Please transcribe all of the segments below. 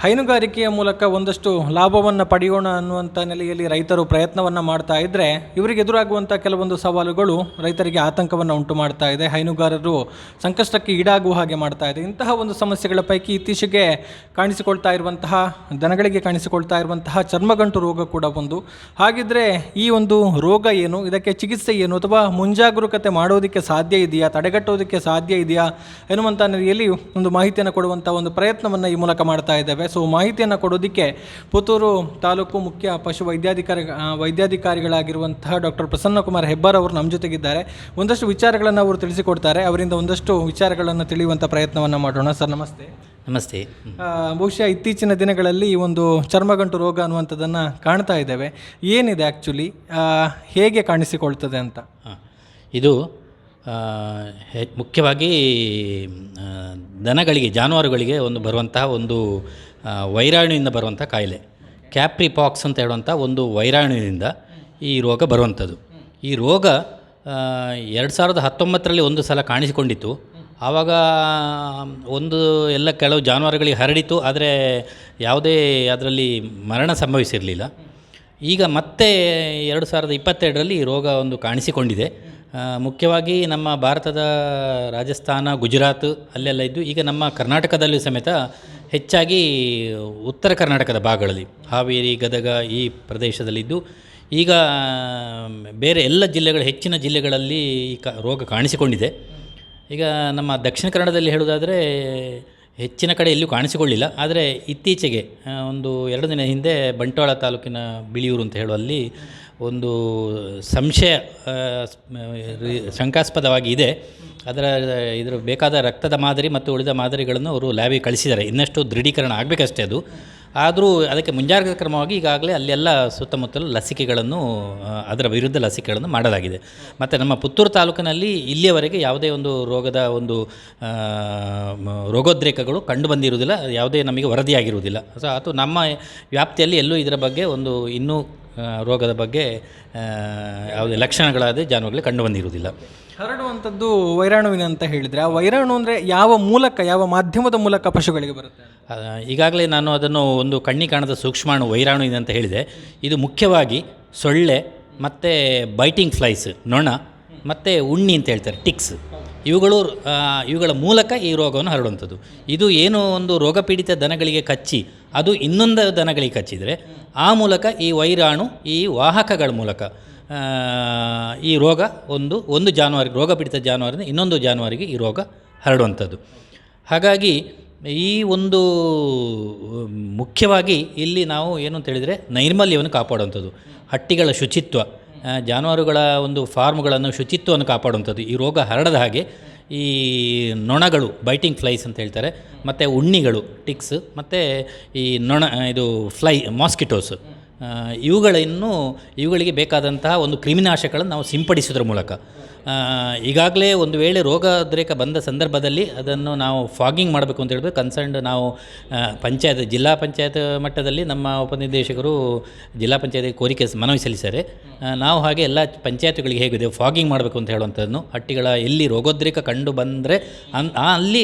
ಹೈನುಗಾರಿಕೆಯ ಮೂಲಕ ಒಂದಷ್ಟು ಲಾಭವನ್ನು ಪಡೆಯೋಣ ಅನ್ನುವಂಥ ನೆಲೆಯಲ್ಲಿ ರೈತರು ಪ್ರಯತ್ನವನ್ನು ಮಾಡ್ತಾ ಇದ್ದರೆ ಇವರಿಗೆ ಎದುರಾಗುವಂಥ ಕೆಲವೊಂದು ಸವಾಲುಗಳು ರೈತರಿಗೆ ಆತಂಕವನ್ನು ಉಂಟು ಮಾಡ್ತಾ ಇದೆ. ಹೈನುಗಾರರು ಸಂಕಷ್ಟಕ್ಕೆ ಈಡಾಗುವ ಹಾಗೆ ಮಾಡ್ತಾ ಇದೆ. ಇಂತಹ ಒಂದು ಸಮಸ್ಯೆಗಳ ಪೈಕಿ ಇತ್ತೀಚೆಗೆ ಕಾಣಿಸಿಕೊಳ್ತಾ ಇರುವಂತಹ ದನಗಳಿಗೆ ಕಾಣಿಸಿಕೊಳ್ತಾ ಇರುವಂತಹ ಚರ್ಮಗಂಟು ರೋಗ ಕೂಡ ಒಂದು. ಹಾಗಿದ್ರೆ ಈ ಒಂದು ರೋಗ ಏನು, ಇದಕ್ಕೆ ಚಿಕಿತ್ಸೆ ಏನು, ಅಥವಾ ಮುಂಜಾಗರೂಕತೆ ಮಾಡೋದಕ್ಕೆ ಸಾಧ್ಯ ಇದೆಯಾ, ತಡೆಗಟ್ಟೋದಕ್ಕೆ ಸಾಧ್ಯ ಇದೆಯಾ ಎನ್ನುವಂಥ ನೆಲೆಯಲ್ಲಿ ಒಂದು ಮಾಹಿತಿಯನ್ನು ಕೊಡುವಂಥ ಒಂದು ಪ್ರಯತ್ನವನ್ನು ಈ ಮೂಲಕ ಮಾಡ್ತಾ ಇದ್ದೇವೆ. ಸೊ ಮಾಹಿತಿಯನ್ನು ಕೊಡೋದಕ್ಕೆ ಪುತ್ತೂರು ತಾಲೂಕು ಮುಖ್ಯ ಪಶು ವೈದ್ಯಾಧಿಕಾರಿಗಳಾಗಿರುವಂತಹ ಡಾಕ್ಟರ್ ಪ್ರಸನ್ನ ಕುಮಾರ್ ಹೆಬ್ಬಾರ್ ಅವರು ನಮ್ಮ ಜೊತೆಗಿದ್ದಾರೆ. ಒಂದಷ್ಟು ವಿಚಾರಗಳನ್ನು ಅವರು ತಿಳಿಸಿಕೊಡ್ತಾರೆ. ಅವರಿಂದ ಒಂದಷ್ಟು ವಿಚಾರಗಳನ್ನು ತಿಳಿಯುವಂಥ ಪ್ರಯತ್ನವನ್ನು ಮಾಡೋಣ. ಸರ್ ನಮಸ್ತೆ. ನಮಸ್ತೆ. ಬಹುಶಃ ಇತ್ತೀಚಿನ ದಿನಗಳಲ್ಲಿ ಈ ಒಂದು ಚರ್ಮಗಂಟು ರೋಗ ಅನ್ನುವಂಥದ್ದನ್ನು ಕಾಣ್ತಾ ಇದ್ದೇವೆ. ಏನಿದೆ ಆ್ಯಕ್ಚುಲಿ, ಹೇಗೆ ಕಾಣಿಸಿಕೊಳ್ತದೆ ಅಂತ? ಇದು ಮುಖ್ಯವಾಗಿ ದನಗಳಿಗೆ, ಜಾನುವಾರುಗಳಿಗೆ ಬರುವಂತಹ ಒಂದು ವೈರಾಣುವಿಂದ ಬರುವಂಥ ಕಾಯಿಲೆ, ಕ್ಯಾಪ್ರಿಪಾಕ್ಸ್ ಅಂತ ಹೇಳುವಂಥ ಒಂದು ವೈರಾಣುವಿನಿಂದ ಈ ರೋಗ ಬರುವಂಥದ್ದು. ಈ ರೋಗ 2019ರಲ್ಲಿ ಒಂದು ಸಲ ಕಾಣಿಸಿಕೊಂಡಿತ್ತು. ಆವಾಗ ಕೆಲವು ಜಾನುವಾರುಗಳಿಗೆ ಹರಡಿತು, ಆದರೆ ಯಾವುದೇ ಅದರಲ್ಲಿ ಮರಣ ಸಂಭವಿಸಿರಲಿಲ್ಲ. ಈಗ ಮತ್ತೆ 2022ರಲ್ಲಿ ಈ ರೋಗ ಕಾಣಿಸಿಕೊಂಡಿದೆ. ಮುಖ್ಯವಾಗಿ ನಮ್ಮ ಭಾರತದ ರಾಜಸ್ಥಾನ, ಗುಜರಾತ್ ಅಲ್ಲೆಲ್ಲ ಇದ್ದು, ಈಗ ನಮ್ಮ ಕರ್ನಾಟಕದಲ್ಲೂ ಸಮೇತ ಹೆಚ್ಚಾಗಿ ಉತ್ತರ ಕರ್ನಾಟಕದ ಭಾಗಗಳಲ್ಲಿ, ಹಾವೇರಿ, ಗದಗ ಈ ಪ್ರದೇಶದಲ್ಲಿದ್ದು, ಈಗ ಬೇರೆ ಎಲ್ಲ ಹೆಚ್ಚಿನ ಜಿಲ್ಲೆಗಳಲ್ಲಿ ಈ ರೋಗ ಕಾಣಿಸಿಕೊಂಡಿದೆ. ಈಗ ನಮ್ಮ ದಕ್ಷಿಣ ಕನ್ನಡದಲ್ಲಿ ಹೇಳುವುದಾದರೆ ಹೆಚ್ಚಿನ ಕಡೆ ಎಲ್ಲೂ ಕಾಣಿಸಿಕೊಳ್ಳಿಲ್ಲ. ಆದರೆ ಇತ್ತೀಚೆಗೆ 2 ದಿನ ಹಿಂದೆ ಬಂಟ್ವಾಳ ತಾಲೂಕಿನ ಬಿಳಿಯೂರು ಅಂತ ಹೇಳುವಲ್ಲಿ ಒಂದು ಸಂಶಯ ಶಂಕಾಸ್ಪದವಾಗಿ ಇದೆ. ಇದರ ಬೇಕಾದ ರಕ್ತದ ಮಾದರಿ ಮತ್ತು ಉಳಿದ ಮಾದರಿಗಳನ್ನು ಅವರು ಲ್ಯಾಬಿಗೆ ಕಳಿಸಿದ್ದಾರೆ. ಇನ್ನಷ್ಟು ದೃಢೀಕರಣ ಆಗಬೇಕಷ್ಟೇ ಅದು. ಆದರೂ ಅದಕ್ಕೆ ಮುಂಜಾಗ್ರತಾ ಕ್ರಮವಾಗಿ ಈಗಾಗಲೇ ಅಲ್ಲೆಲ್ಲ ಸುತ್ತಮುತ್ತಲು ಲಸಿಕೆಗಳನ್ನು, ಅದರ ವಿರುದ್ಧ ಲಸಿಕೆಗಳನ್ನು ಮಾಡಲಾಗಿದೆ. ಮತ್ತು ನಮ್ಮ ಪುತ್ತೂರು ತಾಲೂಕಿನಲ್ಲಿ ಇಲ್ಲಿಯವರೆಗೆ ಯಾವುದೇ ಒಂದು ರೋಗದ ರೋಗೋದ್ರೇಕಗಳು ಕಂಡು ಬಂದಿರುವುದಿಲ್ಲ, ಯಾವುದೇ ನಮಗೆ ವರದಿಯಾಗಿರುವುದಿಲ್ಲ. ಸೊ ಅದು ನಮ್ಮ ವ್ಯಾಪ್ತಿಯಲ್ಲಿ ಎಲ್ಲೂ ಇದರ ಬಗ್ಗೆ ಇನ್ನೂ ರೋಗದ ಬಗ್ಗೆ ಯಾವುದೇ ಲಕ್ಷಣಗಳಾದ ಜಾನುವಾರುಗಳಿಗೆ ಕಂಡು ಬಂದಿರುವುದಿಲ್ಲ. ಹರಡುವಂಥದ್ದು ವೈರಾಣುವಿನ ಅಂತ ಹೇಳಿದರೆ, ಆ ವೈರಾಣು ಅಂದರೆ ಯಾವ ಮಾಧ್ಯಮದ ಮೂಲಕ ಪಶುಗಳಿಗೆ ಬರುತ್ತೆ? ಈಗಾಗಲೇ ನಾನು ಅದನ್ನು ಕಣ್ಣಿಗೆ ಕಾಣದ ಸೂಕ್ಷ್ಮಾಣು ವೈರಾಣು ಇದೆ ಅಂತ ಹೇಳಿದೆ. ಇದು ಮುಖ್ಯವಾಗಿ ಸೊಳ್ಳೆ ಮತ್ತು ಬೈಟಿಂಗ್ ಫ್ಲೈಸ್, ನೊಣ ಮತ್ತು ಉಣ್ಣಿ ಅಂತ ಹೇಳ್ತಾರೆ, ಟಿಕ್ಸ್, ಇವುಗಳ ಮೂಲಕ ಈ ರೋಗವನ್ನು ಹರಡುವಂಥದ್ದು. ಇದು ರೋಗಪೀಡಿತ ದನಗಳಿಗೆ ಕಚ್ಚಿ ಅದು ಇನ್ನೊಂದು ದನಗಳಿಗೆ ಕಚ್ಚಿದರೆ ಆ ಮೂಲಕ ಈ ವೈರಾಣು ಈ ವಾಹಕಗಳ ಮೂಲಕ ಈ ರೋಗ ಒಂದು ಜಾನುವಾರಿಗೆ, ರೋಗಪೀಡಿತ ಜಾನುವಾರಿಂದ ಇನ್ನೊಂದು ಜಾನುವಾರಿಗೆ ಈ ರೋಗ ಹರಡುವಂಥದ್ದು. ಹಾಗಾಗಿ ಈ ಮುಖ್ಯವಾಗಿ ಇಲ್ಲಿ ನಾವು ಏನು ಅಂತ ಹೇಳಿದರೆ ನೈರ್ಮಲ್ಯವನ್ನು ಕಾಪಾಡುವಂಥದ್ದು, ಹಟ್ಟಿಗಳ ಶುಚಿತ್ವ, ಜಾನುವಾರುಗಳ ಫಾರ್ಮ್ಗಳನ್ನು ಶುಚಿತ್ವವನ್ನು ಕಾಪಾಡುವಂಥದ್ದು, ಈ ರೋಗ ಹರಡದ ಹಾಗೆ ಈ ನೊಣಗಳು, ಬೈಟಿಂಗ್ ಫ್ಲೈಸ್ ಅಂತ ಹೇಳ್ತಾರೆ, ಮತ್ತು ಉಣ್ಣಿಗಳು, ಟಿಕ್ಸ್, ಮತ್ತು ಈ ಮಾಸ್ಕಿಟೋಸ್, ಇವುಗಳಿಗೆ ಬೇಕಾದಂತಹ ಕ್ರಿಮಿನಾಶಕಗಳನ್ನು ನಾವು ಸಿಂಪಡಿಸೋದ್ರ ಮೂಲಕ ಈಗಾಗಲೇ ಒಂದು ವೇಳೆ ರೋಗೋದ್ರೇಕ ಬಂದ ಸಂದರ್ಭದಲ್ಲಿ ಅದನ್ನು ನಾವು ಫಾಗಿಂಗ್ ಮಾಡಬೇಕು ಅಂತ ಹೇಳಿದ್ರೆ ಕನ್ಸರ್ನ್ಡ್ ನಾವು ಜಿಲ್ಲಾ ಪಂಚಾಯತ್ ಮಟ್ಟದಲ್ಲಿ ನಮ್ಮ ಉಪನಿರ್ದೇಶಕರು ಜಿಲ್ಲಾ ಪಂಚಾಯತ್ ಕೋರಿಕೆ ಮನವಿ ಸಲ್ಲಿಸಿದ್ದಾರೆ. ನಾವು ಹಾಗೆ ಎಲ್ಲ ಪಂಚಾಯತ್ಗಳಿಗೆ ಹೇಗಿದೆ ಫಾಗಿಂಗ್ ಮಾಡಬೇಕು ಅಂತ ಹೇಳುವಂಥದ್ದನ್ನು, ಹಟ್ಟಿಗಳ ಎಲ್ಲಿ ರೋಗೋದ್ರೇಕ ಕಂಡು ಬಂದರೆ ಅಲ್ಲಿ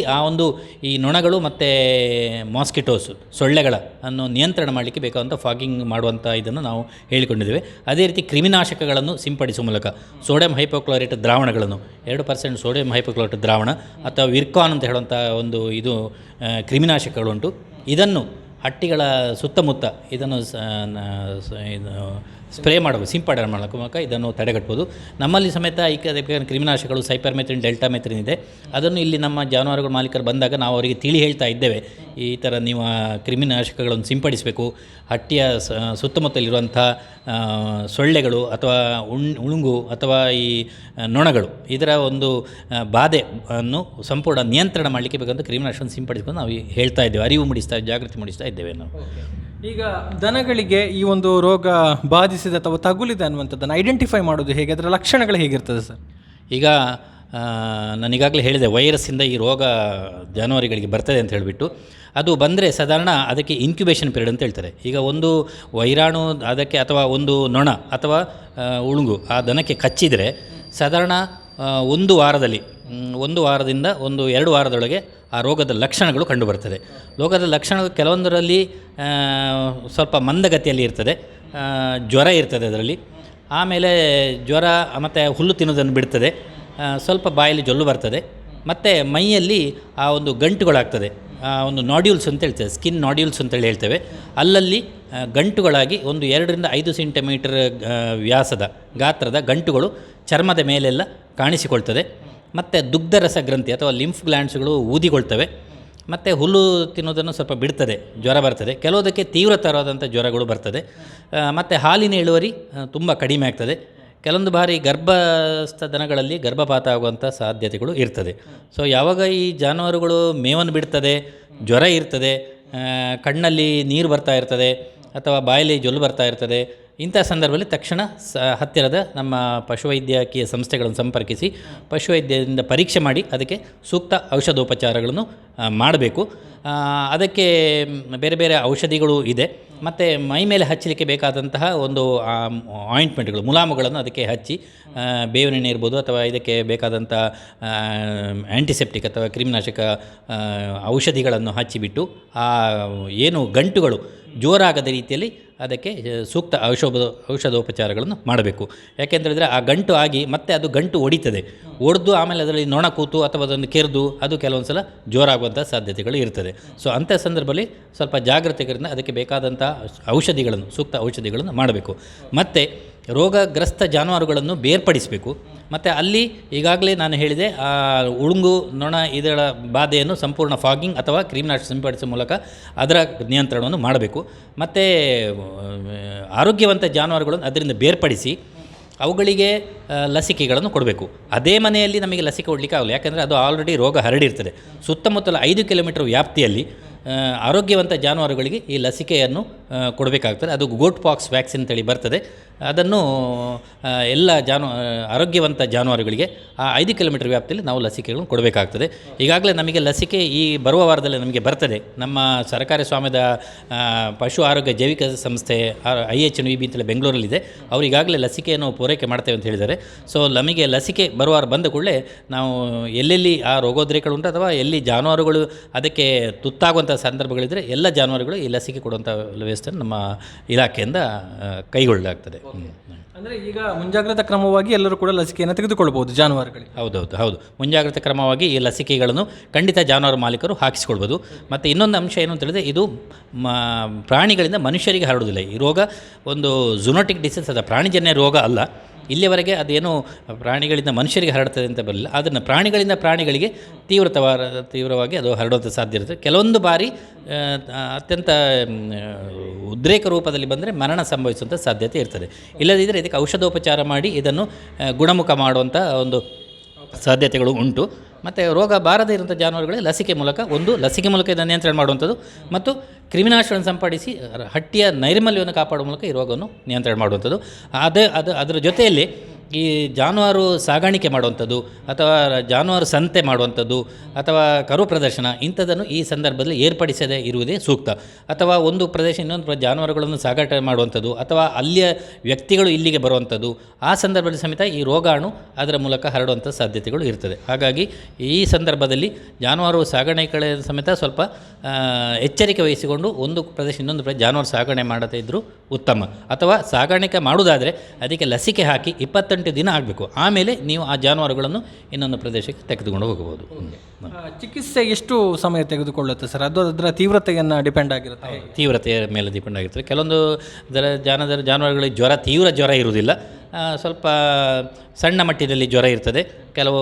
ಈ ನೊಣಗಳು ಮತ್ತು ಮಾಸ್ಕಿಟೋಸ್, ಸೊಳ್ಳೆಗಳ ನಿಯಂತ್ರಣ ಮಾಡಲಿಕ್ಕೆ ಬೇಕಾದಂಥ ಫಾಗಿಂಗ್ ಮಾಡುವಂಥ ಇದನ್ನು ನಾವು ಹೇಳಿಕೊಂಡಿದ್ದೇವೆ. ಅದೇ ರೀತಿ ಕ್ರಿಮಿನಾಶಕಗಳನ್ನು ಸಿಂಪಡಿಸುವ ಮೂಲಕ ಸೋಡಿಯಂ ಹೈಪೋಕ್ಲೋರೇಟ್ ದ್ರಾವಣಗಳನ್ನು 2% ಸೋಡಿಯಂ ಹೈಪೋಕ್ಲೋರೇಟ್ ದ್ರಾವಣ ಅಥವಾ ವಿರ್ಕಾನ್ ಅಂತ ಹೇಳುವಂಥ ಕ್ರಿಮಿನಾಶಕಗಳುಂಟು. ಇದನ್ನು ಹಟ್ಟಿಗಳ ಸುತ್ತಮುತ್ತ ಇದನ್ನು ಸ್ಪ್ರೇ ಮಾಡಬೇಕು, ಸಿಂಪಡಣೆ ಮಾಡೋಕ್ಕೆ ಮೂಲಕ ಇದನ್ನು ತಡೆಗಟ್ಬೋದು. ನಮ್ಮಲ್ಲಿ ಸಮೇತ ಕ್ರಿಮಿನಾಶಕಗಳು ಸೈಪರ್ಮೆಥ್ರಿನ್, ಡೆಲ್ಟಾಮೆಥ್ರಿನ್ ಇದೆ. ಅದನ್ನು ಇಲ್ಲಿ ನಮ್ಮ ಜಾನುವಾರುಗಳ ಮಾಲೀಕರು ಬಂದಾಗ ನಾವು ಅವರಿಗೆ ಹೇಳ್ತಾ ಇದ್ದೇವೆ, ಈ ಥರ ನೀವು ಕ್ರಿಮಿನಾಶಕಗಳನ್ನು ಸಿಂಪಡಿಸಬೇಕು. ಹಟ್ಟಿಯ ಸುತ್ತಮುತ್ತಲಿರುವಂಥ ಸೊಳ್ಳೆಗಳು ಅಥವಾ ಉಳುಂಗು ಅಥವಾ ಈ ನೊಣಗಳು ಇದರ ಬಾಧೆಯನ್ನು ಸಂಪೂರ್ಣ ನಿಯಂತ್ರಣ ಮಾಡಲಿಕ್ಕೆ ಬೇಕಂತ ಕ್ರಿಮಿನಾಶಕವನ್ನು ಸಿಂಪಡಿಸ್ಕೊಂಡು ನಾವು ಹೇಳ್ತಾ ಇದ್ದೇವೆ, ಅರಿವು ಜಾಗೃತಿ ಮೂಡಿಸ್ತಾ ಇದ್ದೇವೆ ನಾವು. ಈಗ ದನಗಳಿಗೆ ಈ ರೋಗ ಬಾಧಿಸಿದೆ ಅಥವಾ ತಗುಲಿದೆ ಅನ್ನುವಂಥದ್ದನ್ನು ಐಡೆಂಟಿಫೈ ಮಾಡೋದು ಹೇಗೆ, ಅದರ ಲಕ್ಷಣಗಳು ಹೇಗಿರ್ತದೆ ಸರ್? ಈಗ ನಾನೀಗಾಗಲೇ ಹೇಳಿದೆ, ವೈರಸ್ಸಿಂದ ಈ ರೋಗ ಜಾನುವಾರುಗಳಿಗೆ ಬರ್ತದೆ ಅಂತ ಹೇಳಿಬಿಟ್ಟು. ಅದು ಬಂದರೆ ಸಾಧಾರಣ ಅದಕ್ಕೆ ಇನ್ಕ್ಯುಬೇಷನ್ ಪೀರಿಯಡ್ ಅಂತ ಹೇಳ್ತಾರೆ. ಈಗ ವೈರಾಣು ಅದಕ್ಕೆ ಅಥವಾ ನೊಣ ಅಥವಾ ಉಳುಂಗು ಆ ದನಕ್ಕೆ ಕಚ್ಚಿದರೆ ಸಾಧಾರಣ 1 ವಾರದಲ್ಲಿ ಒಂದು ವಾರದಿಂದ 1-2 ವಾರದೊಳಗೆ ಆ ರೋಗದ ಲಕ್ಷಣಗಳು ಕಂಡುಬರ್ತದೆ. ರೋಗದ ಲಕ್ಷಣಗಳು ಕೆಲವೊಂದರಲ್ಲಿ ಸ್ವಲ್ಪ ಮಂದಗತಿಯಲ್ಲಿ ಇರ್ತದೆ, ಜ್ವರ ಇರ್ತದೆ ಅದರಲ್ಲಿ. ಆಮೇಲೆ ಜ್ವರ ಮತ್ತು ಹುಲ್ಲು ತಿನ್ನೋದನ್ನು ಬಿಡ್ತದೆ, ಸ್ವಲ್ಪ ಬಾಯಲ್ಲಿ ಜೊಲ್ಲು ಬರ್ತದೆ, ಮತ್ತು ಮೈಯಲ್ಲಿ ಆ ಒಂದು ಗಂಟುಗಳಾಗ್ತದೆ, ಒಂದು ನಾಡ್ಯೂಲ್ಸ್ ಅಂತ ಹೇಳ್ತೇವೆ, ಸ್ಕಿನ್ ನಾಡ್ಯೂಲ್ಸ್ ಅಂತೇಳಿ ಹೇಳ್ತೇವೆ. ಅಲ್ಲಲ್ಲಿ ಗಂಟುಗಳಾಗಿ 2 5 ಸೆಂಟಿಮೀಟರ್ ವ್ಯಾಸದ ಗಾತ್ರದ ಗಂಟುಗಳು ಚರ್ಮದ ಮೇಲೆಲ್ಲ ಕಾಣಿಸಿಕೊಳ್ತದೆ. ಮತ್ತು ದುಗ್ಧರಸ ಗ್ರಂಥಿ ಅಥವಾ ಲಿಂಫ್ ಗ್ಲ್ಯಾಂಡ್ಸ್ಗಳು ಊದಿಕೊಳ್ತವೆ. ಮತ್ತು ಹುಲ್ಲು ತಿನ್ನೋದನ್ನು ಸ್ವಲ್ಪ ಬಿಡ್ತದೆ, ಜ್ವರ ಬರ್ತದೆ. ಕೆಲವುದಕ್ಕೆ ತೀವ್ರತರವಾದಂಥ ಜ್ವರಗಳು ಬರ್ತದೆ. ಮತ್ತು ಹಾಲಿನ ಇಳುವರಿ ತುಂಬ ಕಡಿಮೆ ಆಗ್ತದೆ. ಕೆಲವೊಂದು ಬಾರಿ ಗರ್ಭಸ್ಥ ದನಗಳಲ್ಲಿ ಗರ್ಭಪಾತ ಆಗುವಂಥ ಸಾಧ್ಯತೆಗಳು ಇರ್ತದೆ. ಸೊ ಯಾವಾಗ ಈ ಜಾನುವಾರುಗಳು ಮೇವನ್ನು ಬಿಡ್ತದೆ, ಜ್ವರ ಇರ್ತದೆ, ಕಣ್ಣಲ್ಲಿ ನೀರು ಬರ್ತಾ ಇರ್ತದೆ ಅಥವಾ ಬಾಯಲ್ಲಿ ಜೊಲ್ಲು ಬರ್ತಾ ಇರ್ತದೆ, ಇಂಥ ಸಂದರ್ಭದಲ್ಲಿ ತಕ್ಷಣ ಹತ್ತಿರದ ನಮ್ಮ ಪಶುವೈದ್ಯಕೀಯ ಸಂಸ್ಥೆಗಳನ್ನು ಸಂಪರ್ಕಿಸಿ ಪಶುವೈದ್ಯದಿಂದ ಪರೀಕ್ಷೆ ಮಾಡಿ ಅದಕ್ಕೆ ಸೂಕ್ತ ಔಷಧೋಪಚಾರಗಳನ್ನು ಮಾಡಬೇಕು. ಅದಕ್ಕೆ ಬೇರೆ ಬೇರೆ ಔಷಧಿಗಳು ಇದೆ. ಮತ್ತು ಮೈ ಮೇಲೆ ಹಚ್ಚಲಿಕ್ಕೆ ಬೇಕಾದಂತಹ ಒಂದು ಆಯಿಂಟ್ಮೆಂಟ್ಗಳು, ಮುಲಾಮುಗಳನ್ನು ಅದಕ್ಕೆ ಹಚ್ಚಿ, ಬೇವಿನ ಎಣ್ಣೆ ಇರ್ಬೋದು ಅಥವಾ ಇದಕ್ಕೆ ಬೇಕಾದಂಥ ಆ್ಯಂಟಿಸೆಪ್ಟಿಕ್ ಅಥವಾ ಕ್ರಿಮಿನಾಶಕ ಔಷಧಿಗಳನ್ನು ಹಚ್ಚಿಬಿಟ್ಟು ಆ ಏನು ಗಂಟುಗಳು ಜೋರಾಗದ ರೀತಿಯಲ್ಲಿ ಅದಕ್ಕೆ ಸೂಕ್ತ ಔಷಧೋಪಚಾರಗಳನ್ನು ಮಾಡಬೇಕು. ಯಾಕೆಂತೇಳಿದರೆ ಆ ಗಂಟು ಆಗಿ ಮತ್ತೆ ಅದು ಗಂಟು ಒಡಿತದೆ, ಒಡೆದು ಆಮೇಲೆ ಅದರಲ್ಲಿ ನೊಣ ಕೂತು ಅಥವಾ ಅದನ್ನು ಕೆರೆದು ಅದು ಕೆಲವೊಂದು ಸಲ ಜೋರಾಗುವಂಥ ಸಾಧ್ಯತೆಗಳು ಇರ್ತದೆ. ಸೊ ಅಂಥ ಸಂದರ್ಭದಲ್ಲಿ ಸ್ವಲ್ಪ ಜಾಗೃತಿಗಳಿಂದ ಅದಕ್ಕೆ ಬೇಕಾದಂಥ ಔಷಧಿಗಳನ್ನು, ಸೂಕ್ತ ಔಷಧಿಗಳನ್ನು ಮಾಡಬೇಕು. ಮತ್ತು ರೋಗಗ್ರಸ್ತ ಜಾನುವಾರುಗಳನ್ನು ಬೇರ್ಪಡಿಸಬೇಕು. ಮತ್ತು ಅಲ್ಲಿ ಈಗಾಗಲೇ ನಾನು ಹೇಳಿದೆ, ಆ ಉಳುಂಗು, ನೊಣ ಇದರ ಬಾಧೆಯನ್ನು ಸಂಪೂರ್ಣ ಫಾಗಿಂಗ್ ಅಥವಾ ಕ್ರಿಮಿನಾಶಕ ಸಿಂಪಡಿಸುವ ಮೂಲಕ ಅದರ ನಿಯಂತ್ರಣವನ್ನು ಮಾಡಬೇಕು. ಮತ್ತು ಆರೋಗ್ಯವಂತ ಜಾನುವಾರುಗಳನ್ನು ಅದರಿಂದ ಬೇರ್ಪಡಿಸಿ ಅವುಗಳಿಗೆ ಲಸಿಕೆಗಳನ್ನು ಕೊಡಬೇಕು. ಅದೇ ಮನೆಯಲ್ಲಿ ನಮಗೆ ಲಸಿಕೆ ಕೊಡಲಿಕ್ಕೆ ಆಗಲ್ಲ, ಯಾಕೆಂದರೆ ಅದು ಆಲ್ರೆಡಿ ರೋಗ ಹರಡಿರ್ತದೆ. ಸುತ್ತಮುತ್ತಲ 5 ಕಿಲೋಮೀಟರ್ ವ್ಯಾಪ್ತಿಯಲ್ಲಿ ಆರೋಗ್ಯವಂತ ಜಾನುವಾರುಗಳಿಗೆ ಈ ಲಸಿಕೆಯನ್ನು ಕೊಡಬೇಕಾಗ್ತದೆ. ಅದು ಗೋಟ್ ಪಾಕ್ಸ್ ವ್ಯಾಕ್ಸಿನ್ ಅಂತೇಳಿ ಬರ್ತದೆ. ಅದನ್ನು ಎಲ್ಲ ಆರೋಗ್ಯವಂತ ಜಾನುವಾರುಗಳಿಗೆ ಆ 5 ಕಿಲೋಮೀಟರ್ ವ್ಯಾಪ್ತಿಯಲ್ಲಿ ನಾವು ಲಸಿಕೆಗಳನ್ನು ಕೊಡಬೇಕಾಗ್ತದೆ. ಈಗಾಗಲೇ ನಮಗೆ ಲಸಿಕೆ ಈ ಬರುವ ವಾರದಲ್ಲಿ ನಮಗೆ ಬರ್ತದೆ. ನಮ್ಮ ಸರ್ಕಾರಿ ಸ್ವಾಮ್ಯದ ಪಶು ಆರೋಗ್ಯ ಜೈವಿಕ ಸಂಸ್ಥೆ IHNVB ಅಂತೇಳಿ ಬೆಂಗಳೂರಲ್ಲಿದೆ. ಅವರು ಈಗಾಗಲೇ ಲಸಿಕೆಯನ್ನು ಪೂರೈಕೆ ಮಾಡ್ತೇವೆ ಅಂತ ಹೇಳಿದ್ದಾರೆ. ಸೊ ನಮಗೆ ಲಸಿಕೆ ಬರುವ ವಾರ ಬಂದ ಕೂಡಲೇ ನಾವು ಎಲ್ಲೆಲ್ಲಿ ಆ ರೋಗೋದ್ರೇಕಗಳು ಉಂಟು ಅಥವಾ ಎಲ್ಲಿ ಜಾನುವಾರುಗಳು ಅದಕ್ಕೆ ತುತ್ತಾಗುವಂಥ ಸಂದರ್ಭಗಳಿದ್ದರೆ ಎಲ್ಲ ಜಾನುವಾರುಗಳು ಈ ಲಸಿಕೆ ಕೊಡುವಂಥ ವ್ಯವಸ್ಥೆಯನ್ನು ನಮ್ಮ ಇಲಾಖೆಯಿಂದ ಕೈಗೊಳ್ಳಲಾಗ್ತದೆ. ಅಂದರೆ ಈಗ ಮುಂಜಾಗ್ರತಾ ಕ್ರಮವಾಗಿ ಎಲ್ಲರೂ ಕೂಡ ಲಸಿಕೆಯನ್ನು ತೆಗೆದುಕೊಳ್ಬೋದು ಜಾನುವಾರುಗಳಿಗೆ. ಹೌದು. ಮುಂಜಾಗ್ರತಾ ಕ್ರಮವಾಗಿ ಈ ಲಸಿಕೆಗಳನ್ನು ಖಂಡಿತ ಜಾನುವಾರು ಮಾಲೀಕರು ಹಾಕಿಸ್ಕೊಳ್ಬೋದು. ಮತ್ತು ಇನ್ನೊಂದು ಅಂಶ ಏನು ಅಂತ ಹೇಳಿದ್ರೆ, ಇದು ಪ್ರಾಣಿಗಳಿಂದ ಮನುಷ್ಯರಿಗೆ ಹರಡುವುದಿಲ್ಲ. ಈ ರೋಗ ಒಂದು ಝೂನೋಟಿಕ್ ಡಿಸೀಸ್, ಅದು ಪ್ರಾಣಿಜನ್ಯ ರೋಗ ಅಲ್ಲ. ಇಲ್ಲಿಯವರೆಗೆ ಅದೇನು ಪ್ರಾಣಿಗಳಿಂದ ಮನುಷ್ಯರಿಗೆ ಹರಡ್ತದೆ ಅಂತ ಬರಲಿಲ್ಲ. ಅದನ್ನು ಪ್ರಾಣಿಗಳಿಂದ ಪ್ರಾಣಿಗಳಿಗೆ ತೀವ್ರವಾಗಿ ಅದು ಹರಡುವಂಥ ಸಾಧ್ಯ ಇರುತ್ತೆ. ಕೆಲವೊಂದು ಬಾರಿ ಅತ್ಯಂತ ಉದ್ರೇಕ ರೂಪದಲ್ಲಿ ಬಂದರೆ ಮರಣ ಸಂಭವಿಸುವಂಥ ಸಾಧ್ಯತೆ ಇರ್ತದೆ. ಇಲ್ಲದಿದ್ದರೆ ಇದಕ್ಕೆ ಔಷಧೋಪಚಾರ ಮಾಡಿ ಇದನ್ನು ಗುಣಮುಖ ಮಾಡುವಂಥ ಒಂದು ಸಾಧ್ಯತೆಗಳು ಉಂಟು. ಮತ್ತು ರೋಗ ಬಾರದೇ ಇರುವಂಥ ಜಾನುವಾರುಗಳಿಗೆ ಲಸಿಕೆ ಮೂಲಕ ಇದನ್ನು ನಿಯಂತ್ರಣ ಮಾಡುವಂಥದ್ದು ಮತ್ತು ಕ್ರಿಮಿನಾಶಕಗಳನ್ನು ಸಂಪಡಿಸಿ ಹಟ್ಟಿಯ ನೈರ್ಮಲ್ಯವನ್ನು ಕಾಪಾಡುವ ಮೂಲಕ ಈ ರೋಗವನ್ನು ನಿಯಂತ್ರಣ ಮಾಡುವಂಥದ್ದು. ಅದರ ಜೊತೆಯಲ್ಲಿ ಈ ಜಾನುವಾರು ಸಾಗಾಣಿಕೆ ಮಾಡುವಂಥದ್ದು ಅಥವಾ ಜಾನುವಾರು ಸಂತೆ ಮಾಡುವಂಥದ್ದು ಅಥವಾ ಕರು ಪ್ರದರ್ಶನ ಇಂಥದ್ದನ್ನು ಈ ಸಂದರ್ಭದಲ್ಲಿ ಏರ್ಪಡಿಸದೇ ಇರುವುದೇ ಸೂಕ್ತ. ಅಥವಾ ಒಂದು ಪ್ರದೇಶ ಇನ್ನೊಂದು ಜಾನುವಾರುಗಳನ್ನು ಸಾಗಾಟ ಮಾಡುವಂಥದ್ದು ಅಥವಾ ಅಲ್ಲಿಯ ವ್ಯಕ್ತಿಗಳು ಇಲ್ಲಿಗೆ ಬರುವಂಥದ್ದು, ಆ ಸಂದರ್ಭದಲ್ಲಿ ಸಮೇತ ಈ ರೋಗಾಣು ಅದರ ಮೂಲಕ ಹರಡುವಂಥ ಸಾಧ್ಯತೆಗಳು ಇರ್ತದೆ. ಹಾಗಾಗಿ ಈ ಸಂದರ್ಭದಲ್ಲಿ ಜಾನುವಾರು ಸಾಗಾಣಿಕೆ ಸಮೇತ ಸ್ವಲ್ಪ ಎಚ್ಚರಿಕೆ ವಹಿಸಿಕೊಂಡು ಒಂದು ಪ್ರದೇಶ ಇನ್ನೊಂದು ಪ್ರದೇಶ ಜಾನುವಾರು ಸಾಗಣೆ ಮಾಡದೇ ಇದ್ದರೂ ಉತ್ತಮ. ಅಥವಾ ಸಾಗಾಣಿಕೆ ಮಾಡುವುದಾದರೆ ಅದಕ್ಕೆ ಲಸಿಕೆ ಹಾಕಿ 28 ದಿನ ಆಗಬೇಕು. ಆಮೇಲೆ ನೀವು ಆ ಜಾನುವಾರುಗಳನ್ನು ಇನ್ನೊಂದು ಪ್ರದೇಶಕ್ಕೆ ತೆಗೆದುಕೊಂಡು ಹೋಗಬಹುದು. ಚಿಕಿತ್ಸೆ ಎಷ್ಟು ಸಮಯ ತೆಗೆದುಕೊಳ್ಳುತ್ತೆ ಸರ್? ಅದು ಅದರ ತೀವ್ರತೆಯನ್ನು ಡಿಪೆಂಡ್ ಆಗಿರುತ್ತೆ. ತೀವ್ರತೆಯ ಮೇಲೆ ಡಿಪೆಂಡ್ ಆಗಿರ್ತದೆ. ಕೆಲವೊಂದು ಜಾನುವಾರುಗಳಿಗೆ ತೀವ್ರ ಜ್ವರ ಇರುವುದಿಲ್ಲ, ಸ್ವಲ್ಪ ಸಣ್ಣ ಮಟ್ಟದಲ್ಲಿ ಜ್ವರ ಇರ್ತದೆ. ಕೆಲವು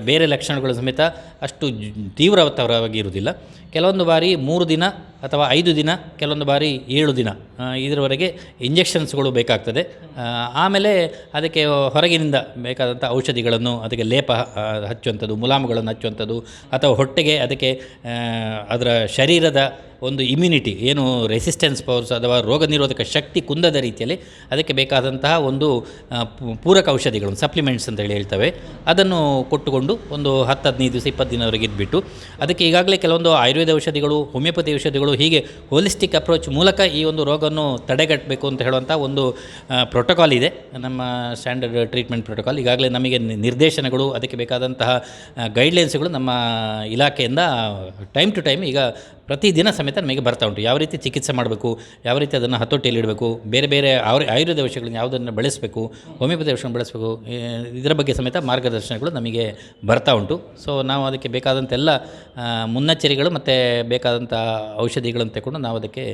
ಬೇರೆ ಲಕ್ಷಣಗಳು ಸಮೇತ ಅಷ್ಟು ತೀವ್ರತರವಾಗಿ ಇರುವುದಿಲ್ಲ. ಕೆಲವೊಂದು ಬಾರಿ 3 ದಿನ ಅಥವಾ 5 ದಿನ, ಕೆಲವೊಂದು ಬಾರಿ 7 ದಿನ ಇದರವರೆಗೆ ಇಂಜೆಕ್ಷನ್ಸ್ಗಳು ಬೇಕಾಗ್ತದೆ. ಆಮೇಲೆ ಅದಕ್ಕೆ ಹೊರಗಿನಿಂದ ಬೇಕಾದಂಥ ಔಷಧಿಗಳನ್ನು ಅದಕ್ಕೆ ಲೇಪ ಹಚ್ಚುವಂಥದ್ದು, ಮುಲಾಮುಗಳನ್ನು ಹಚ್ಚುವಂಥದ್ದು ಅಥವಾ ಹೊಟ್ಟೆಗೆ ಅದಕ್ಕೆ ಅದರ ಶರೀರದ ಒಂದು ಇಮ್ಯುನಿಟಿ ಏನು ರೆಸಿಸ್ಟೆನ್ಸ್ ಪವರ್ಸ್ ಅಥವಾ ರೋಗ ನಿರೋಧಕ ಶಕ್ತಿ ಕುಂದದ ರೀತಿಯಲ್ಲಿ ಅದಕ್ಕೆ ಬೇಕಾದಂತಹ ಒಂದು ಪೂರಕ ಔಷಧಿಗಳು ಸಪ್ಲಿಮೆಂಟ್ಸ್ ಅಂತೇಳಿ ಹೇಳ್ತವೆ, ಅದನ್ನು ಕೊಟ್ಟುಕೊಂಡು ಒಂದು 10-15 ದಿವಸ 20 ದಿನವರೆಗೆ ಇದ್ಬಿಟ್ಟು ಅದಕ್ಕೆ ಈಗಾಗಲೇ ಕೆಲವೊಂದು ಆಯುರ್ವೇದ ಔಷಧಿಗಳು, ಹೋಮಿಯೋಪತಿ ಔಷಧಿಗಳು, ಹೀಗೆ ಹೋಲಿಸ್ಟಿಕ್ ಅಪ್ರೋಚ್ ಮೂಲಕ ಈ ಒಂದು ರೋಗವನ್ನು ತಡೆಗಟ್ಟಬೇಕು ಅಂತ ಹೇಳುವಂಥ ಒಂದು ಪ್ರೋಟೋಕಾಲ್ ಇದೆ, ನಮ್ಮ ಸ್ಟ್ಯಾಂಡರ್ಡ್ ಟ್ರೀಟ್ಮೆಂಟ್ ಪ್ರೋಟೋಕಾಲ್. ಈಗಾಗಲೇ ನಮಗೆ ನಿರ್ದೇಶನಗಳು, ಅದಕ್ಕೆ ಬೇಕಾದಂತಹ ಗೈಡ್ಲೈನ್ಸ್ಗಳು ನಮ್ಮ ಇಲಾಖೆಯಿಂದ ಟೈಮ್ ಟು ಟೈಮ್ ಈಗ ಪ್ರತಿದಿನ ಸಮೇತ ನಮಗೆ ಬರ್ತಾ ಉಂಟು. ಯಾವ ರೀತಿ ಚಿಕಿತ್ಸೆ ಮಾಡಬೇಕು, ಯಾವ ರೀತಿ ಅದನ್ನು ಹತೋಟಿಯಲ್ಲಿಡಬೇಕು, ಬೇರೆ ಬೇರೆ ಆಯುರ್ವೇದ ಔಷಧಿಗಳನ್ನು ಯಾವುದನ್ನು ಬಳಸಬೇಕು, ಹೋಮಿಯೋಪತಿ ಔಷಧ ಬಳಸಬೇಕು, ಇದರ ಬಗ್ಗೆ ಸಮೇತ ಮಾರ್ಗದರ್ಶನಗಳು ನಮಗೆ ಬರ್ತಾ ಉಂಟು. ಸೊ ನಾವು ಅದಕ್ಕೆ ಬೇಕಾದಂತೆಲ್ಲ ಮುನ್ನೆಚ್ಚರಿಕೆಗಳು ಮತ್ತು ಬೇಕಾದಂಥ ಔಷಧಿಗಳನ್ನು ತಗೊಂಡು ನಾವು ಅದಕ್ಕೆ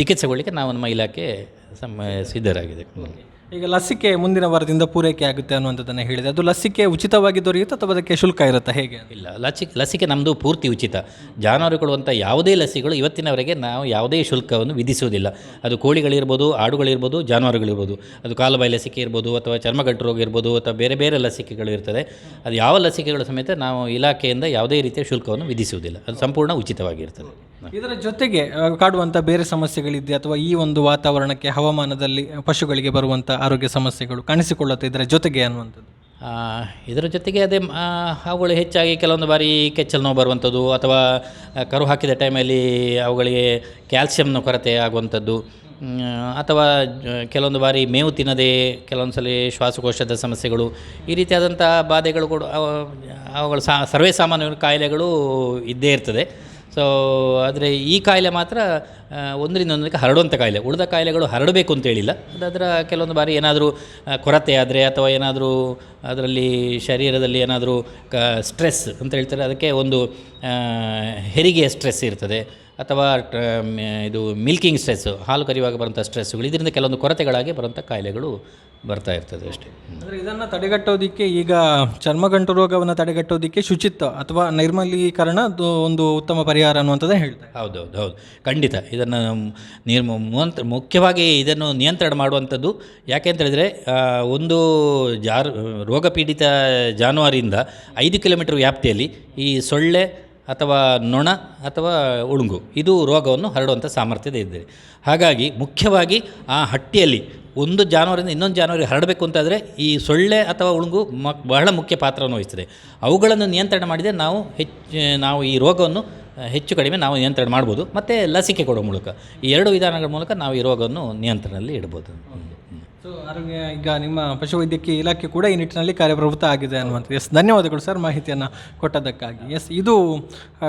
ಚಿಕಿತ್ಸೆಗೊಳ್ಳಿಕ್ಕೆ ನಾವು ನಮ್ಮ ಇಲಾಖೆ ಸಿದ್ಧರಾಗಿದೆ. ಈಗ ಲಸಿಕೆ ಮುಂದಿನ ವಾರದಿಂದ ಪೂರೈಕೆ ಆಗುತ್ತೆ ಅನ್ನುವಂಥದ್ದನ್ನು ಹೇಳಿದೆ. ಅದು ಲಸಿಕೆ ಉಚಿತವಾಗಿ ದೊರೆಯುತ್ತೆ ಅಥವಾ ಅದಕ್ಕೆ ಶುಲ್ಕ ಇರುತ್ತೆ, ಹೇಗೆ? ಇಲ್ಲ, ಲಸಿಕೆ ನಮ್ಮದು ಪೂರ್ತಿ ಉಚಿತ. ಜಾನುವಾರುಗಳು ಅಂತ ಯಾವುದೇ ಲಸಿಕೆಗಳು ಇವತ್ತಿನವರೆಗೆ ನಾವು ಯಾವುದೇ ಶುಲ್ಕವನ್ನು ವಿಧಿಸುವುದಿಲ್ಲ. ಅದು ಕೋಳಿಗಳಿರ್ಬೋದು, ಆಡುಗಳಿರ್ಬೋದು, ಜಾನುವಾರುಗಳಿರ್ಬೋದು, ಅದು ಕಾಲುಬಾಯಿ ಲಸಿಕೆ ಇರ್ಬೋದು ಅಥವಾ ಚರ್ಮಗಂಟು ರೋಗ ಇರ್ಬೋದು ಅಥವಾ ಬೇರೆ ಬೇರೆ ಲಸಿಕೆಗಳು ಇರ್ತದೆ. ಅದು ಯಾವ ಲಸಿಕೆಗಳು ಸಮೇತ ನಾವು ಇಲಾಖೆಯಿಂದ ಯಾವುದೇ ರೀತಿಯ ಶುಲ್ಕವನ್ನು ವಿಧಿಸುವುದಿಲ್ಲ. ಅದು ಸಂಪೂರ್ಣ ಉಚಿತವಾಗಿರ್ತದೆ. ಇದರ ಜೊತೆಗೆ ಕಾಡುವಂಥ ಬೇರೆ ಸಮಸ್ಯೆಗಳಿದೆ ಅಥವಾ ಈ ಒಂದು ವಾತಾವರಣಕ್ಕೆ, ಹವಾಮಾನದಲ್ಲಿ ಪಶುಗಳಿಗೆ ಬರುವಂಥ ಆರೋಗ್ಯ ಸಮಸ್ಯೆಗಳು ಕಾಣಿಸಿಕೊಳ್ಳುತ್ತೆ ಇದರ ಜೊತೆಗೆ ಅನ್ನುವಂಥದ್ದು? ಇದರ ಜೊತೆಗೆ ಅದೇ ಅವುಗಳು ಹೆಚ್ಚಾಗಿ ಕೆಲವೊಂದು ಬಾರಿ ಕೆಚ್ಚಲು ನೋವು ಬರುವಂಥದ್ದು ಅಥವಾ ಕರು ಹಾಕಿದ ಟೈಮಲ್ಲಿ ಅವುಗಳಿಗೆ ಕ್ಯಾಲ್ಸಿಯಂನ ಕೊರತೆ ಆಗುವಂಥದ್ದು ಅಥವಾ ಕೆಲವೊಂದು ಬಾರಿ ಮೇವು ತಿನ್ನದೆ ಕೆಲವೊಂದು ಸಲ ಶ್ವಾಸಕೋಶದ ಸಮಸ್ಯೆಗಳು, ಈ ರೀತಿಯಾದಂಥ ಬಾಧೆಗಳು ಕೂಡ ಅವುಗಳು ಸರ್ವೇ ಸಾಮಾನ್ಯ ಕಾಯಿಲೆಗಳು ಇದ್ದೇ ಇರ್ತದೆ. ಸೊ ಆದರೆ ಈ ಕಾಯಿಲೆ ಮಾತ್ರ ಒಂದರಿಂದ ಒಂದಕ್ಕೆ ಹರಡುವಂಥ ಕಾಯಿಲೆ. ಉಳಿದ ಕಾಯಿಲೆಗಳು ಹರಡಬೇಕು ಅಂತೇಳಿಲ್ಲ. ಅದರ ಕೆಲವೊಂದು ಬಾರಿ ಏನಾದರೂ ಕೊರತೆ ಆದರೆ ಅಥವಾ ಏನಾದರೂ ಅದರಲ್ಲಿ ಶರೀರದಲ್ಲಿ ಏನಾದರೂ ಸ್ಟ್ರೆಸ್ ಅಂತ ಹೇಳ್ತಾರೆ, ಅದಕ್ಕೆ ಒಂದು ಹೆರಿಗೆಯ ಸ್ಟ್ರೆಸ್ ಇರ್ತದೆ ಅಥವಾ ಇದು ಮಿಲ್ಕಿಂಗ್ ಸ್ಟ್ರೆಸ್ಸು, ಹಾಲು ಕರೆಯುವಾಗ ಬರುವಂಥ ಸ್ಟ್ರೆಸ್ಸುಗಳು, ಇದರಿಂದ ಕೆಲವೊಂದು ಕೊರತೆಗಳಾಗಿ ಬರುವಂಥ ಕಾಯಿಲೆಗಳು ಬರ್ತಾ ಇರ್ತದೆ ಅಷ್ಟೇ. ಅಂದರೆ ಇದನ್ನು ತಡೆಗಟ್ಟೋದಕ್ಕೆ, ಈಗ ಚರ್ಮಗಂಟು ರೋಗವನ್ನು ತಡೆಗಟ್ಟೋದಕ್ಕೆ ಶುಚಿತ್ವ ಅಥವಾ ನೈರ್ಮಲೀಕರಣ ಒಂದು ಉತ್ತಮ ಪರಿಹಾರ ಅನ್ನುವಂಥದ್ದೇ ಹೇಳ್ತಾರೆ. ಹೌದು, ಖಂಡಿತ. ಇದನ್ನು ಮುಖ್ಯವಾಗಿ ಇದನ್ನು ನಿಯಂತ್ರಣ ಮಾಡುವಂಥದ್ದು ಯಾಕೆ ಅಂತ ಹೇಳಿದರೆ, ಒಂದು ರೋಗ ಪೀಡಿತ ಜಾನುವಾರಿಂದ 5 ಕಿಲೋಮೀಟರ್ ವ್ಯಾಪ್ತಿಯಲ್ಲಿ ಈ ಸೊಳ್ಳೆ ಅಥವಾ ನೊಣ ಅಥವಾ ಉಳುಂಗು ಇದು ರೋಗವನ್ನು ಹರಡುವಂಥ ಸಾಮರ್ಥ್ಯತೆ ಇದೆ. ಹಾಗಾಗಿ ಮುಖ್ಯವಾಗಿ ಆ ಹಟ್ಟಿಯಲ್ಲಿ ಒಂದು ಜಾನುವಾರಿಂದ ಇನ್ನೊಂದು ಜಾನುವಾರಿಗೆ ಹರಡಬೇಕು ಅಂತಾದರೆ ಈ ಸೊಳ್ಳೆ ಅಥವಾ ಉಳುಂಗು ಬಹಳ ಮುಖ್ಯ ಪಾತ್ರವನ್ನು ವಹಿಸ್ತದೆ. ಅವುಗಳನ್ನು ನಿಯಂತ್ರಣ ಮಾಡಿದರೆ ನಾವು ಈ ರೋಗವನ್ನು ಹೆಚ್ಚು ಕಡಿಮೆ ನಾವು ನಿಯಂತ್ರಣ ಮಾಡ್ಬೋದು. ಮತ್ತು ಲಸಿಕೆ ಕೊಡೋ ಮೂಲಕ, ಈ 2 ವಿಧಾನಗಳ ಮೂಲಕ ನಾವು ಈ ರೋಗವನ್ನು ನಿಯಂತ್ರಣದಲ್ಲಿ ಇಡ್ಬೋದು. ಸೊ ಆರೋಗ್ಯ, ಈಗ ನಿಮ್ಮ ಪಶುವೈದ್ಯಕೀಯ ಇಲಾಖೆ ಕೂಡ ಈ ನಿಟ್ಟಿನಲ್ಲಿ ಕಾರ್ಯಪ್ರವೃತ್ತ ಆಗಿದೆ ಅನ್ನುವಂಥದ್ದು. ಎಸ್, ಧನ್ಯವಾದಗಳು ಸರ್ ಮಾಹಿತಿಯನ್ನು ಕೊಟ್ಟದ್ದಕ್ಕಾಗಿ. ಎಸ್, ಇದು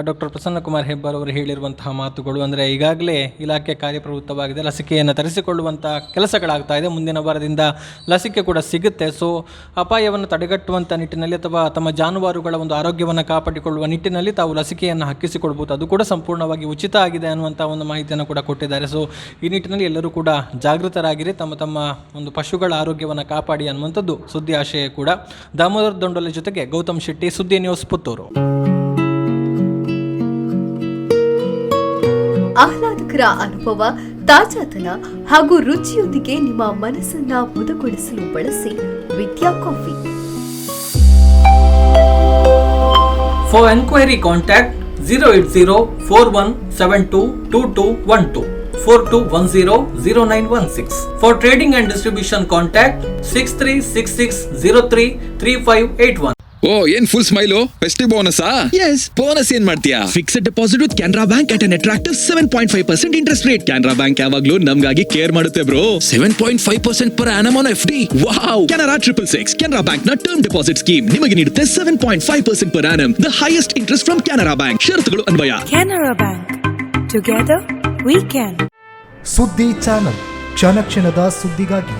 ಡಾಕ್ಟರ್ ಪ್ರಸನ್ನ ಕುಮಾರ್ ಹೆಬ್ಬಾರ್ ಅವರು ಹೇಳಿರುವಂತಹ ಮಾತುಗಳು. ಅಂದರೆ ಈಗಾಗಲೇ ಇಲಾಖೆ ಕಾರ್ಯಪ್ರವೃತ್ತವಾಗಿದೆ, ಲಸಿಕೆಯನ್ನು ತರಿಸಿಕೊಳ್ಳುವಂಥ ಕೆಲಸಗಳಾಗ್ತಾ ಇದೆ. ಮುಂದಿನ ವಾರದಿಂದ ಲಸಿಕೆ ಕೂಡ ಸಿಗುತ್ತೆ. ಸೊ ಅಪಾಯವನ್ನು ತಡೆಗಟ್ಟುವಂಥ ನಿಟ್ಟಿನಲ್ಲಿ ಅಥವಾ ತಮ್ಮ ಜಾನುವಾರುಗಳ ಒಂದು ಆರೋಗ್ಯವನ್ನು ಕಾಪಾಡಿಕೊಳ್ಳುವ ನಿಟ್ಟಿನಲ್ಲಿ ತಾವು ಲಸಿಕೆಯನ್ನು ಹಾಕಿಸಿಕೊಳ್ಬೋದು. ಅದು ಕೂಡ ಸಂಪೂರ್ಣವಾಗಿ ಉಚಿತ ಆಗಿದೆ ಅನ್ನುವಂಥ ಒಂದು ಮಾಹಿತಿಯನ್ನು ಕೂಡ ಕೊಟ್ಟಿದ್ದಾರೆ. ಸೊ ಈ ನಿಟ್ಟಿನಲ್ಲಿ ಎಲ್ಲರೂ ಕೂಡ ಜಾಗೃತರಾಗಿರಿ, ತಮ್ಮ ಒಂದು ಪಶುಗಳ ಆರೋಗ್ಯವನ್ನು ಕಾಪಾಡಿ ಅನ್ನುವಂಥದ್ದು ಸುದ್ದಿ ಆಶಯ ಕೂಡ. ದಾಮೋದರ್ ದೊಂಡೊಲೆ ಜೊತೆಗೆ ಗೌತಮ್ ಶೆಟ್ಟಿ, ಸುದ್ದಿ ನ್ಯೂಸ್, ಪುತ್ತೂರು. ಆಹ್ಲಾದಕರ ಅನುಭವ, ತಾಜಾತನ ಹಾಗೂ ರುಚಿಯೊಂದಿಗೆ ನಿಮ್ಮ ಮನಸ್ಸನ್ನ ಮುದಗೊಳಿಸಲು ಬಳಸಿ Vidya coffee. For enquiry contact 08041722212 42100916. For trading and distribution contact 6366033581. ಓ, ಏನ್ ಫುಲ್ ಸ್ಮೈಲು? ಫೆಸ್ಟಿವ್ ಬೋನಸಾ? ಎಸ್, ಬೋನಸ್ ಏನ್ ಮಾಡ್ತೀಯಾ? Fixed deposit with Canara bank at an attractive 7.5% interest rate. Canara bank ಯಾವಾಗ್ಲೂ ನಮ್ಗಾಗಿ ಕೇರ್ ಮಾಡುತ್ತೆ bro. 7.5% per annum on FD. Wow! Canara 666 Canara bank ನ term deposit scheme ನಿಮಗೆ ನೀಡುತ್ತೆ 7.5% per annum, the highest interest from Canara bank. ಷರತ್ತುಗಳು ಅನ್ವಯ. Canara bank, together we can. ಸುದ್ದಿ channel, ಕ್ಷಣ ಕ್ಷಣದ ಸುದ್ದಿಗಾಗಿ.